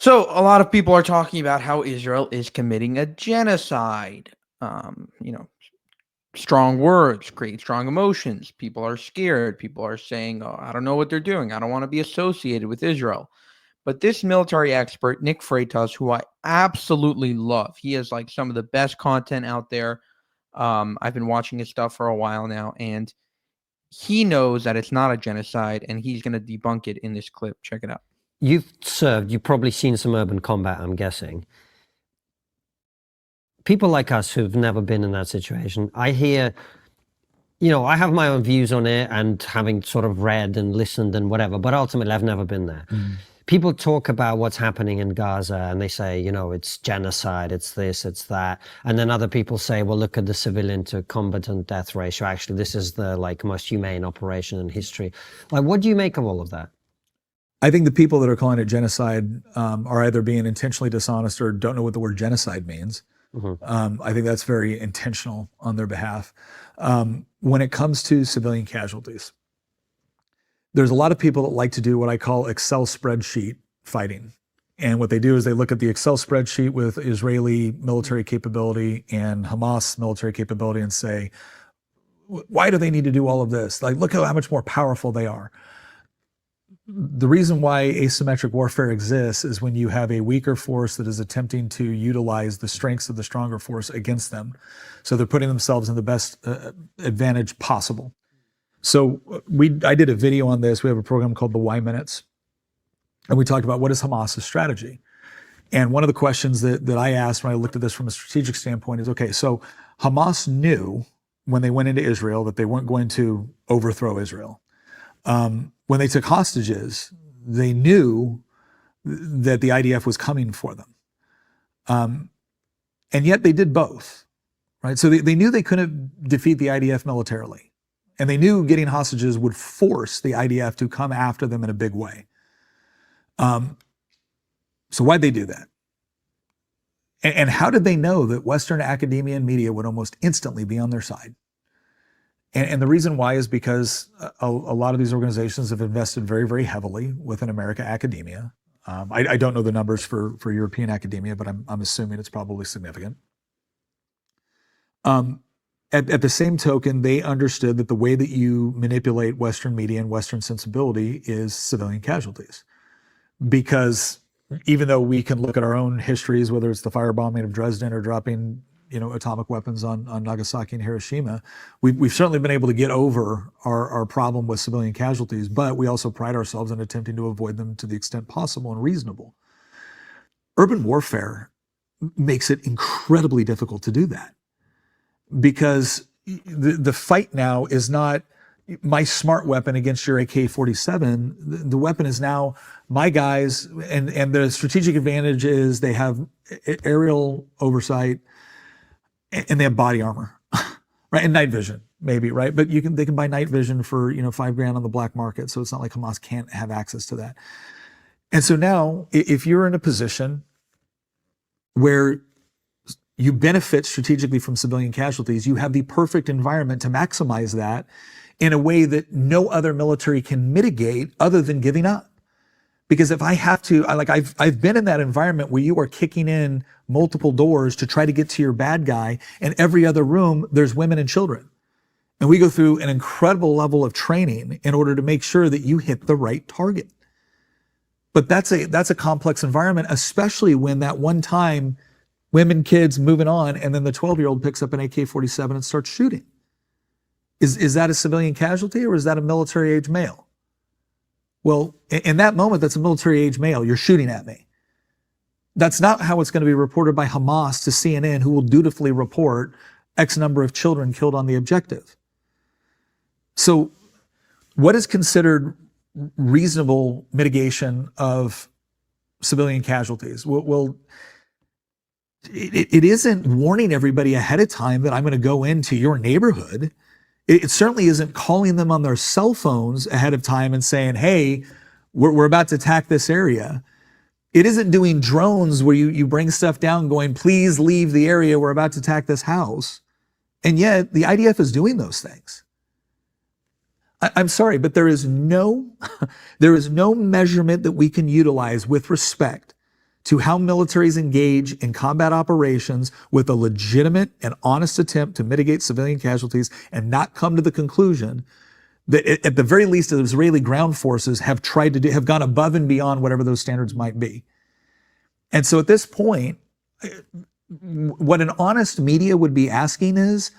So a lot of people are talking about how Israel is committing a genocide. You know, strong words create strong emotions. People are scared. People are saying, "Oh, I don't know what they're doing. I don't want to be associated with Israel." But this military expert, Nick Freitas, who I absolutely love, he has like some of the best content out there. I've been watching his stuff for a while now, and he knows that it's not a genocide, and he's going to debunk it in this clip. Check it out. You've served, you've probably seen some urban combat, I'm guessing. People like us who've never been in that situation, I hear, I have my own views on it and having sort of read and listened and whatever, but ultimately I've never been there. People talk about what's happening in Gaza and they say, it's genocide, it's this, it's that. And then other people say, well, look at the civilian to combatant death ratio. Actually, this is the most humane operation in history. What do you make of all of that? I think the people that are calling it genocide are either being intentionally dishonest or don't know what the word genocide means. I think that's very intentional on their behalf. When it comes to civilian casualties, there's a lot of people that like to do what I call Excel spreadsheet fighting. And what they do is they look at the Excel spreadsheet with Israeli military capability and Hamas military capability and say, why do they need to do all of this? Look how much more powerful they are. The reason why asymmetric warfare exists is when you have a weaker force that is attempting to utilize the strengths of the stronger force against them. So they're putting themselves in the best advantage possible. So I did a video on this. We have a program called the Y Minutes. And we talked about what is Hamas's strategy. And one of the questions that I asked when I looked at this from a strategic standpoint is, okay, so Hamas knew when they went into Israel that they weren't going to overthrow Israel. When they took hostages, they knew that the IDF was coming for them. And yet they did both, right? So they knew they couldn't defeat the IDF militarily. And they knew getting hostages would force the IDF to come after them in a big way. So why'd they do that? And how did they know that Western academia and media would almost instantly be on their side? And the reason why is because a lot of these organizations have invested very, very heavily within America academia. I don't know the numbers for European academia, but I'm assuming it's probably significant. At the same token, they understood that the way that you manipulate Western media and Western sensibility is civilian casualties. Because even though we can look at our own histories, whether it's the firebombing of Dresden or dropping atomic weapons on Nagasaki and Hiroshima, we've certainly been able to get over our problem with civilian casualties, but we also pride ourselves in attempting to avoid them to the extent possible and reasonable. Urban warfare makes it incredibly difficult to do that because the fight now is not my smart weapon against your AK-47. The weapon is now my guys, and the strategic advantage is they have aerial oversight, and they have body armor, right? And night vision, maybe, right? But they can buy night vision for $5,000 on the black market. So it's not like Hamas can't have access to that. And so now, if you're in a position where you benefit strategically from civilian casualties, you have the perfect environment to maximize that in a way that no other military can mitigate other than giving up. Because if I have to, I've been in that environment where you are kicking in multiple doors to try to get to your bad guy, and every other room, there's women and children. And we go through an incredible level of training in order to make sure that you hit the right target. But that's a complex environment, especially when that one time, women, kids moving on, and then the 12-year-old picks up an AK-47 and starts shooting. Is that a civilian casualty or is that a military-age male? Well, in that moment, that's a military-age male. You're shooting at me. That's not how it's going to be reported by Hamas to CNN, who will dutifully report X number of children killed on the objective. So what is considered reasonable mitigation of civilian casualties? Well, it isn't warning everybody ahead of time that I'm going to go into your neighborhood. It certainly isn't calling them on their cell phones ahead of time and saying, hey, we're about to attack this area. It isn't doing drones where you bring stuff down going, please leave the area, we're about to attack this house. And yet the IDF is doing those things. I'm sorry, but there is no measurement that we can utilize with respect to how militaries engage in combat operations with a legitimate and honest attempt to mitigate civilian casualties and not come to the conclusion that at the very least the Israeli ground forces have gone above and beyond whatever those standards might be. And so at this point, what an honest media would be asking is,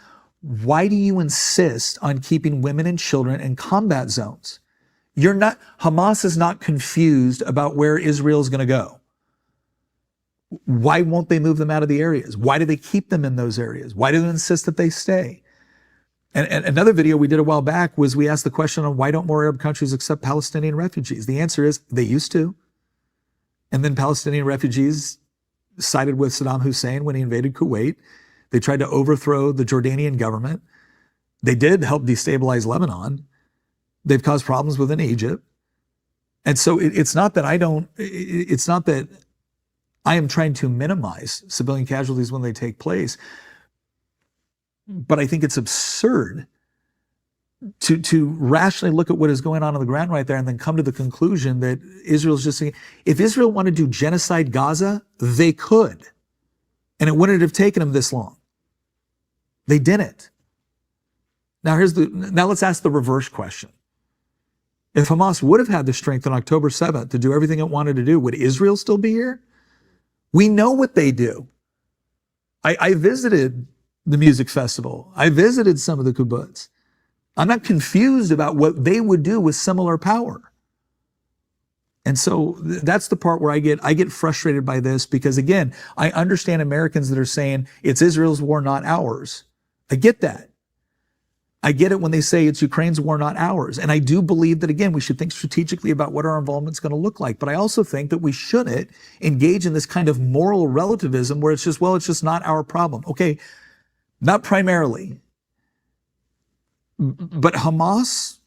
why do you insist on keeping women and children in combat zones? Hamas is not confused about where Israel is going to go. Why won't they move them out of the areas? Why do they keep them in those areas? Why do they insist that they stay? And another video we did a while back was we asked the question on why don't more Arab countries accept Palestinian refugees? The answer is they used to. And then Palestinian refugees sided with Saddam Hussein when he invaded Kuwait. They tried to overthrow the Jordanian government. They did help destabilize Lebanon. They've caused problems within Egypt. And so it's not that I am trying to minimize civilian casualties when they take place, but I think it's absurd to rationally look at what is going on the ground right there and then come to the conclusion that Israel's just saying, if Israel wanted to genocide Gaza, they could. And it wouldn't have taken them this long. They didn't. Now let's ask the reverse question. If Hamas would have had the strength on October 7th to do everything it wanted to do, would Israel still be here? We know what they do. I visited the music festival. I visited some of the kibbutz. I'm not confused about what they would do with similar power. And so that's the part where I get frustrated by this, because again, I understand Americans that are saying it's Israel's war, not ours. I get that. I get it when they say it's Ukraine's war, not ours. And I do believe that, again, we should think strategically about what our involvement is going to look like. But I also think that we shouldn't engage in this kind of moral relativism where it's just, well, it's just not our problem. Okay, not primarily. But Hamas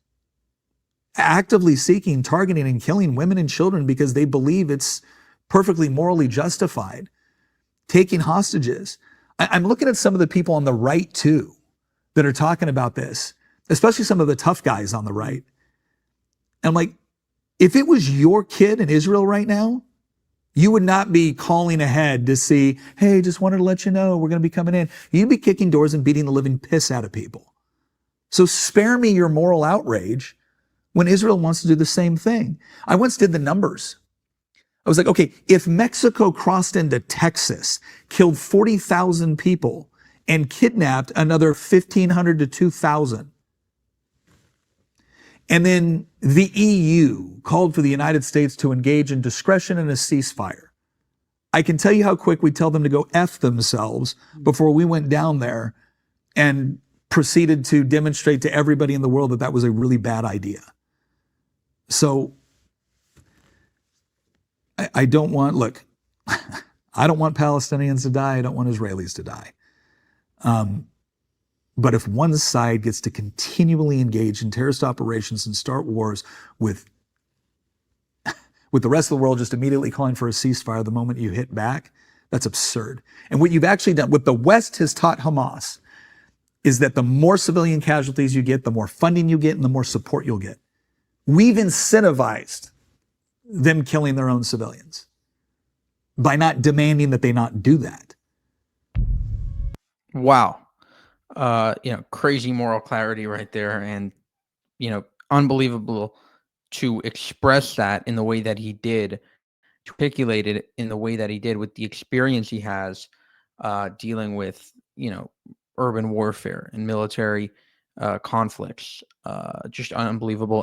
actively seeking, targeting, and killing women and children because they believe it's perfectly morally justified, taking hostages. I'm looking at some of the people on the right too that are talking about this, especially some of the tough guys on the right. And I'm like, if it was your kid in Israel right now, you would not be calling ahead to see, hey, just wanted to let you know we're going to be coming in. You'd be kicking doors and beating the living piss out of people. So spare me your moral outrage when Israel wants to do the same thing. I once did the numbers. I was like, okay, if Mexico crossed into Texas, killed 40,000 people, and kidnapped another 1,500 to 2,000, and then the EU called for the United States to engage in discretion and a ceasefire, I can tell you how quick we tell them to go F themselves before we went down there and proceeded to demonstrate to everybody in the world that that was a really bad idea. So I don't want Palestinians to die. I don't want Israelis to die. But if one side gets to continually engage in terrorist operations and start wars with the rest of the world just immediately calling for a ceasefire the moment you hit back, that's absurd. And what you've actually done, what the West has taught Hamas, is that the more civilian casualties you get, the more funding you get, and the more support you'll get. We've incentivized them killing their own civilians by not demanding that they not do that. Wow. Crazy moral clarity right there. And, unbelievable to express that in the way that he did, to articulate it in the way that he did with the experience he has dealing with, urban warfare and military conflicts. Just unbelievable.